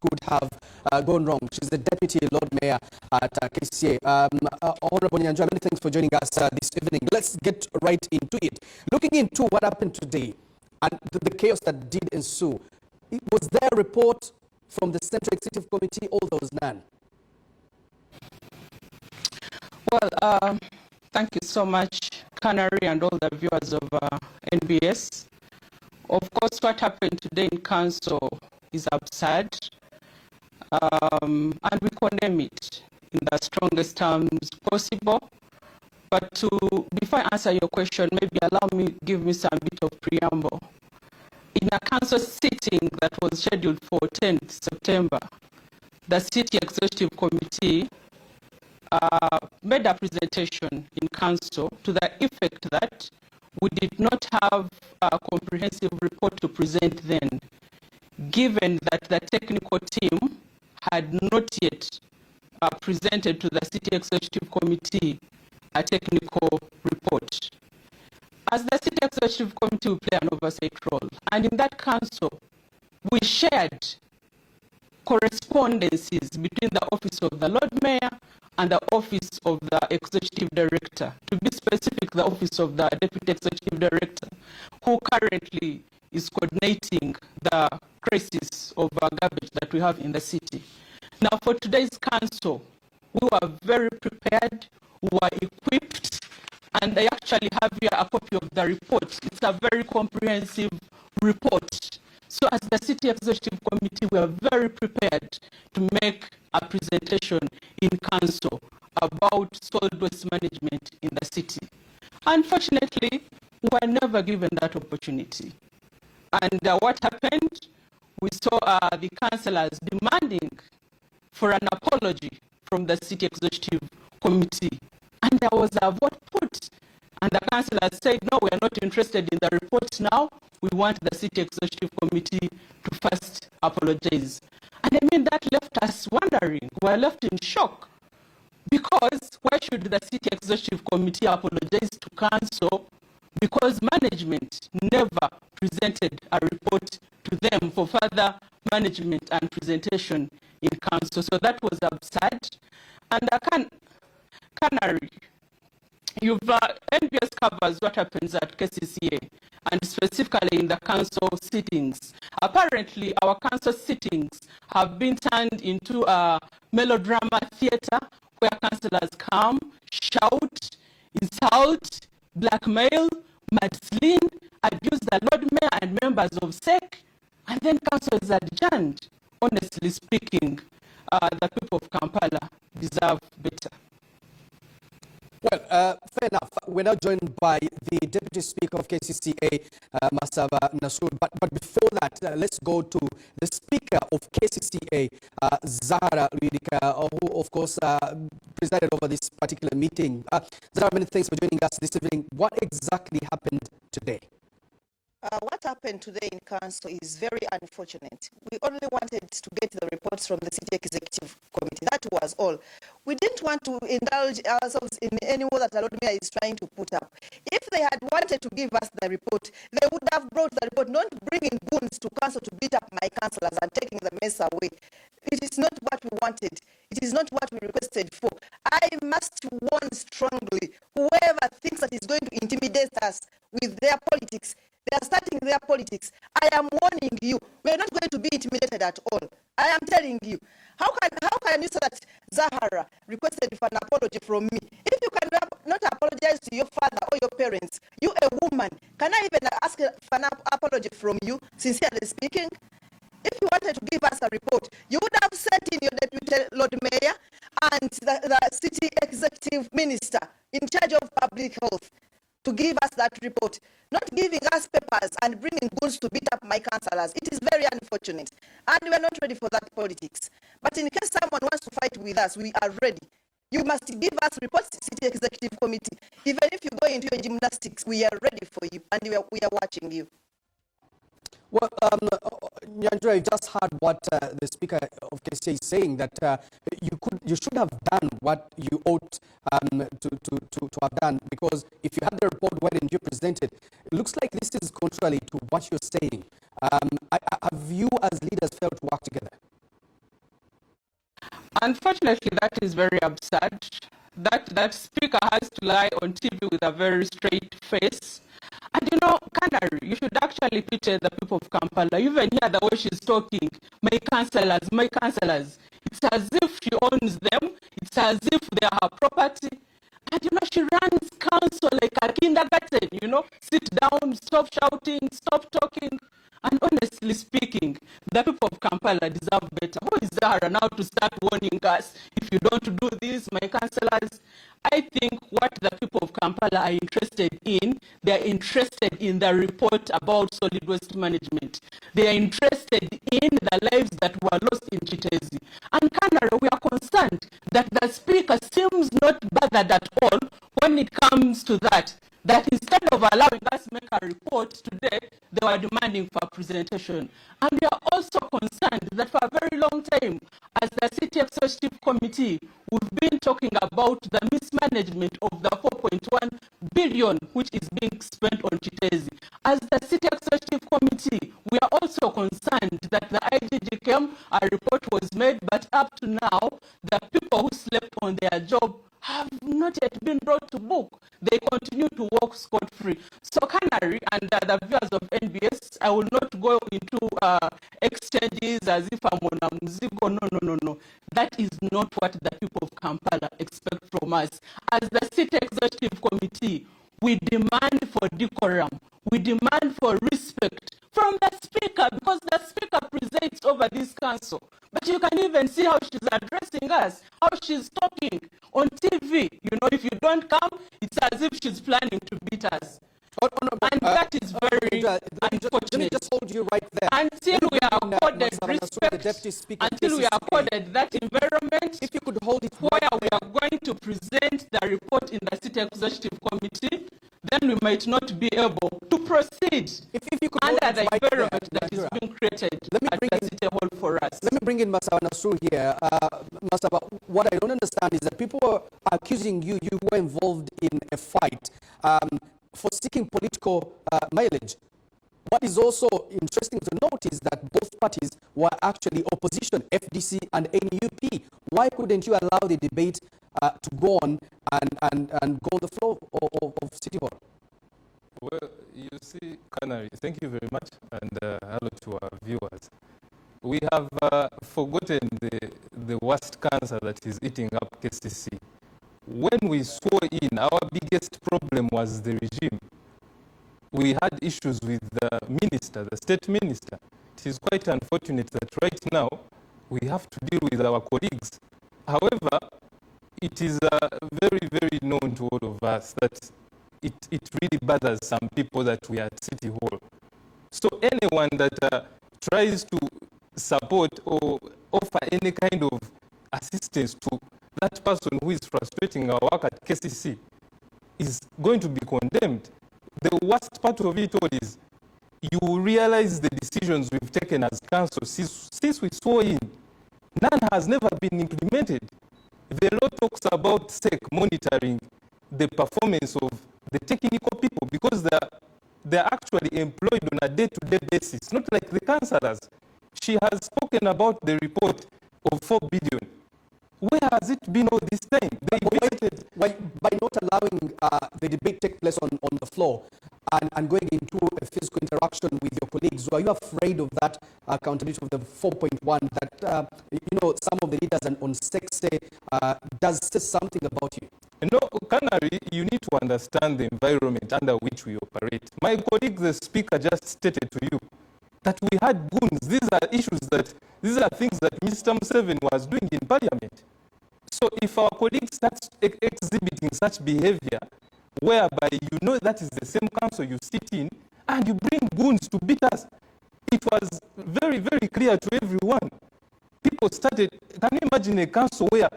could have gone wrong. She's the Deputy Lord Mayor at KCCA. Honorable Nyanjua, many thanks for joining us this evening. Let's get right into it. Looking into what happened today and the chaos that did ensue, was there a report from the Central Executive Committee, or there was none? Well, thank you so much, Canary, and all the viewers of NBS. Of course, what happened today in Council is absurd, and we condemn it in the strongest terms possible. But before I answer your question, maybe allow me give me some bit of preamble. In a Council sitting that was scheduled for 10th September, the City Executive Committee made a presentation in Council to the effect that we did not have a comprehensive report to present then, given that the technical team had not yet presented to the City Executive Committee a technical report. As the City Executive Committee, we play an oversight role, and in that Council, we shared correspondences between the Office of the Lord Mayor and the Office of the Executive Director, to be specific, the Office of the Deputy Executive Director, who currently is coordinating the crisis of garbage that we have in the city. Now, for today's Council, we were very prepared, we were equipped, and I actually have here a copy of the report. It's a very comprehensive report. So as the City Executive Committee, we are very prepared to make a presentation in Council about solid waste management in the city. Unfortunately, we were never given that opportunity. And what happened? We saw the councillors demanding for an apology from the City Executive Committee. And there was a vote put. And the councillors said, no, we are not interested in the report now. We want the City Executive Committee to first apologize. And I mean, that left us wondering. We were left in shock. Because why should the City Executive Committee apologize to Council? Because management never presented a report to them for further management and presentation in Council. So that was absurd. And Canary, NBS covers what happens at KCCA, and specifically in the Council sittings. Apparently, our Council sittings have been turned into a melodrama theater where councillors come, shout, insult, blackmail, mudsling, abuse the Lord Mayor and members of SEC, and then Council is adjourned. Honestly speaking, the people of Kampala deserve better. Well, fair enough. We're now joined by the Deputy Speaker of KCCA, Masaba Nasur. But before that, let's go to the Speaker of KCCA, Zahara Ridika, who, of course, presided over this particular meeting. Zahara, many thanks for joining us this evening. What exactly happened today? What happened today in Council is very unfortunate. We only wanted to get the reports from the City Executive Committee. That was all. We didn't want to indulge ourselves in any war that the Lord Mayor is trying to put up. If they had wanted to give us the report, they would have brought the report, not bringing goons to Council to beat up my councillors and taking the mess away. It is not what we wanted. It is not what we requested for. I must warn strongly, whoever thinks that is going to intimidate us with their politics, they are starting their politics. I am warning you, we are not going to be intimidated at all. I am telling you. How can you say that Zahara requested for an apology from me? If you cannot apologize to your father or your parents, you a woman, can I even ask for an apology from you, sincerely speaking? If you wanted to give us a report, you would have sent in your Deputy Lord Mayor and the City Executive Minister in charge of public health to give us that report, not giving us papers and bringing goons to beat up my councillors. It is very unfortunate. And we are not ready for that politics. But in case someone wants to fight with us, we are ready. You must give us reports, City Executive Committee. Even if you go into your gymnastics, we are ready for you, and we are watching you. Well, Nyanjua, you just heard what the Speaker of KCCA is saying, that you should have done what you ought to have done, because if you had the report, why didn't you present it? It looks like this is contrary to what you're saying. Have you as leaders failed to work together? Unfortunately, that is very absurd. That speaker has to lie on TV with a very straight face. And you know, Canary, you should actually picture the people of Kampala. Even hear the way she's talking, my councillors, my councillors. It's as if she owns them. It's as if they are her property. And you know, she runs council like a kindergarten, you know, sit down, stop shouting, stop talking. And honestly speaking, the people of Kampala deserve better. Who is Zahara now to start warning us? If you don't do this, my councillors, I think what the people of Kampala are interested in, they are interested in the report about solid waste management. They are interested in the lives that were lost in Chitezi. And Canara, we are concerned that the speaker seems not bothered at all when it comes to that. That instead of allowing us to make a report today, they were demanding for a presentation. And we are also concerned that for a very long time, as the City Executive Committee, we've been talking about the mismanagement of the 4.1 billion which is being spent on Chitezi. As the City Executive Committee, we are also concerned that the IGG came, a report was made, but up to now, the people who slept on their job have not yet been brought to book. They continue to walk scot-free. So Canary and the viewers of NBS, I will not go into exchanges as if I'm on a muzigo. No. That is not what the people of Kampala expect from us. As the City Executive Committee, we demand for decorum. We demand for respect from the Speaker, because the Speaker presides over this council. But you can even see how she's addressing us, how she's talking on TV. You know, if you don't come, it's as if she's planning to beat us. And that is very unfortunate. Let me just hold you right there. Until we are accorded respect, until we are accorded that environment, if you could hold it where we are going to present the report in the City Executive Committee, then we might not be able to proceed if you could under hold the it right environment there, that is being created at the City Hall for us. Let me bring in Masaba Nasru here. Masaba, what I don't understand is that people are accusing you were involved in a fight for seeking political mileage. What is also interesting to note is that both parties were actually opposition, FDC and NUP. Why couldn't you allow the debate to go on and go on the floor of City Hall? Well, you see, Canary, thank you very much, and hello to our viewers. We have forgotten the worst cancer that is eating up KCC. When we saw in, our biggest problem was the regime. We had issues with the minister, the state minister. It is quite unfortunate that right now we have to deal with our colleagues. However, it is very, very known to all of us that it really bothers some people that we are at City Hall. So anyone that tries to support or offer any kind of assistance to that person who is frustrating our work at KCC is going to be condemned. The worst part of it all is you will realize the decisions we've taken as council since we saw in, none has never been implemented. The law talks about SEC monitoring the performance of the technical people because they're actually employed on a day-to-day basis, not like the councillors. She has spoken about the report of 4 billion. Where has it been all this time? By not allowing the debate take place on the floor and going into a physical interaction with your colleagues, are you afraid of that accountability of the 4.1 that, some of the leaders on SEC say does say something about you? No, Canary, you need to understand the environment under which we operate. My colleague, the speaker, just stated to you that we had goons. These are things that Mr. Museveni was doing in parliament. So if our colleagues start exhibiting such behavior, whereby you know that is the same council you sit in, and you bring goons to beat us, it was very, very clear to everyone. People started, can you imagine a council where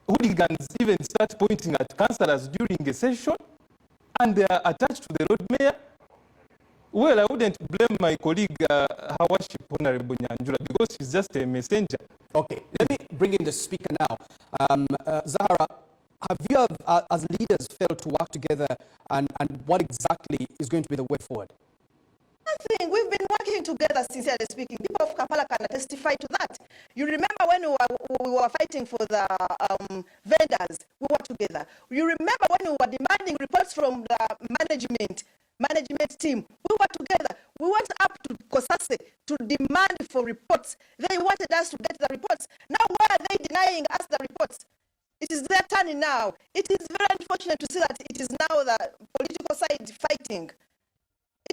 hooligans even start pointing at councillors during a session, and they are attached to the road mayor? Well, I wouldn't blame my colleague, her worship, Honorable Nyanjula, because she's just a messenger. Okay, let me bring in the speaker now. Zahara, have you, as leaders, failed to work together, and what exactly is going to be the way forward? Nothing. We've been working together, sincerely speaking. People of Kampala can testify to that. You remember when we were fighting for the vendors, we were together. You remember when we were demanding reports from the management team, we were together. We went up to Kosase to demand for reports. They wanted us to get the reports. Now why are they denying us the reports? It is their turn now. It is very unfortunate to see that it is now the political side fighting.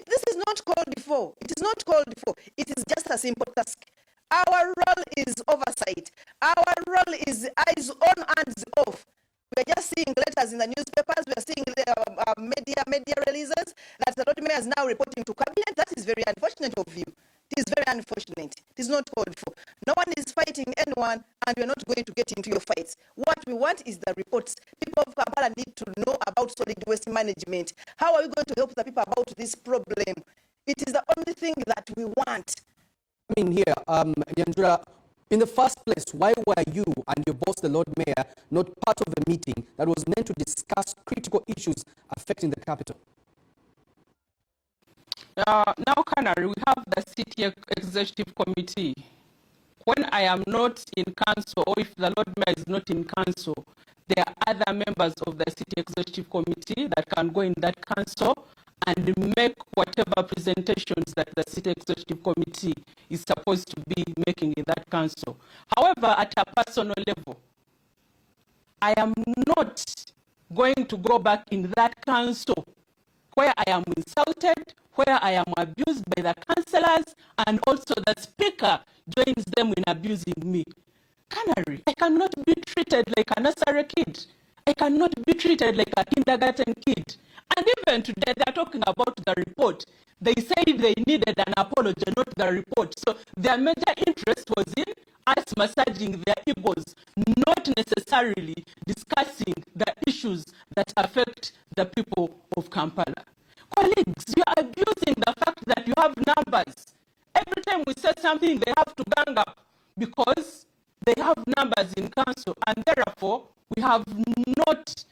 This is not called for. It is not called for. It is just a simple task. Our role is oversight. Our role is eyes on, hands off. We are just seeing letters in the newspapers. We are seeing the media releases that the Lord Mayor is now reporting to cabinet. That is very unfortunate of you. It is very unfortunate. It is not called for. No one is fighting anyone, and we are not going to get into your fights. What we want is the reports. People of Kampala need to know about solid waste management. How are we going to help the people about this problem? It is the only thing that we want. I mean here, Nyandura, in the first place, why were you and your boss, the Lord Mayor, not part of the meeting that was meant to discuss critical issues affecting the capital? Now, Canary, we have the City Executive Committee. When I am not in council, or if the Lord Mayor is not in council, there are other members of the City Executive Committee that can go in that council and make whatever presentations that the City Executive Committee is supposed to be making in that council. However, at a personal level, I am not going to go back in that council where I am insulted, where I am abused by the councillors, and also the speaker joins them in abusing me. Canary, I cannot be treated like a nursery kid. I cannot be treated like a kindergarten kid. And even today, they're talking about the report. They said they needed an apology, not the report. So their major interest was in us massaging their egos, not necessarily discussing the issues that affect the people of Kampala. Colleagues, you are abusing the fact that you have numbers. Every time we say something, they have to gang up because they have numbers in council, and therefore we have not,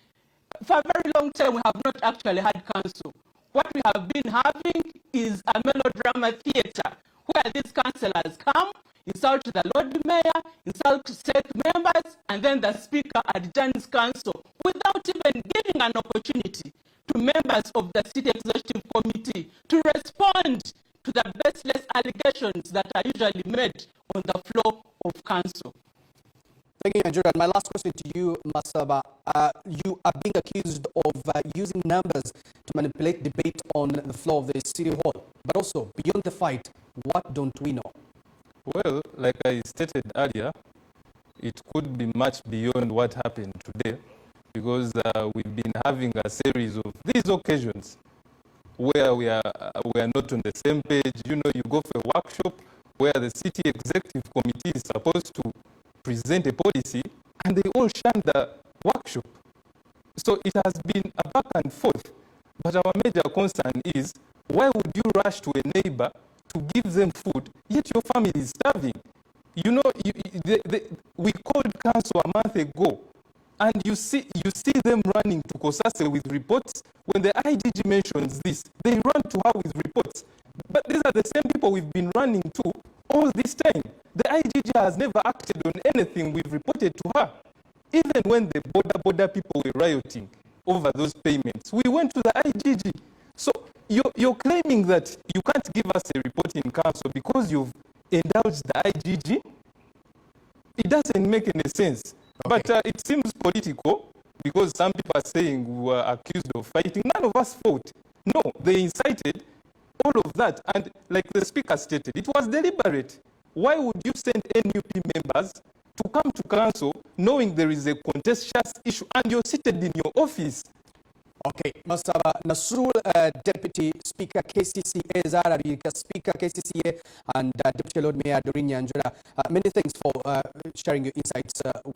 for a very long time, we have not actually had council. What we have been having is a melodrama theater where these councillors come, insult the Lord Mayor, insult state members, and then the speaker adjourns council without even giving an opportunity to members of the City Executive Committee to respond to the baseless allegations that are usually made on the floor of council. Thank you, Nigeria. My last question to you, Masaba. You are being accused of using numbers to manipulate debate on the floor of the City Hall. But also, beyond the fight, what don't we know? Well, like I stated earlier, it could be much beyond what happened today, because we've been having a series of these occasions where we are not on the same page. You know, you go for a workshop where the City Executive Committee is supposed to present a policy, and they all shun the workshop. So it has been a back and forth. But our major concern is, why would you rush to a neighbor to give them food, yet your family is starving? You know, we called council a month ago, and you see them running to Kosase with reports. When the IGG mentions this, they run to her with reports. But these are the same people we've been running to all this time. The IGG has never acted on anything we've reported to her. Even when the border people were rioting over those payments, we went to the IGG. So you're claiming that you can't give us a report in council because you've indulged the IGG? It doesn't make any sense. Okay. But it seems political, because some people are saying we were accused of fighting. None of us fought. No, they incited all of that. And like the speaker stated, it was deliberate. Why would you send NUP members to come to council knowing there is a contentious issue and you're seated in your office? Okay, Masaba Nasrul, Deputy Speaker KCCA, Zara Speaker KCCA, and Deputy Lord Mayor Doreen Nyanjura. Many thanks for sharing your insights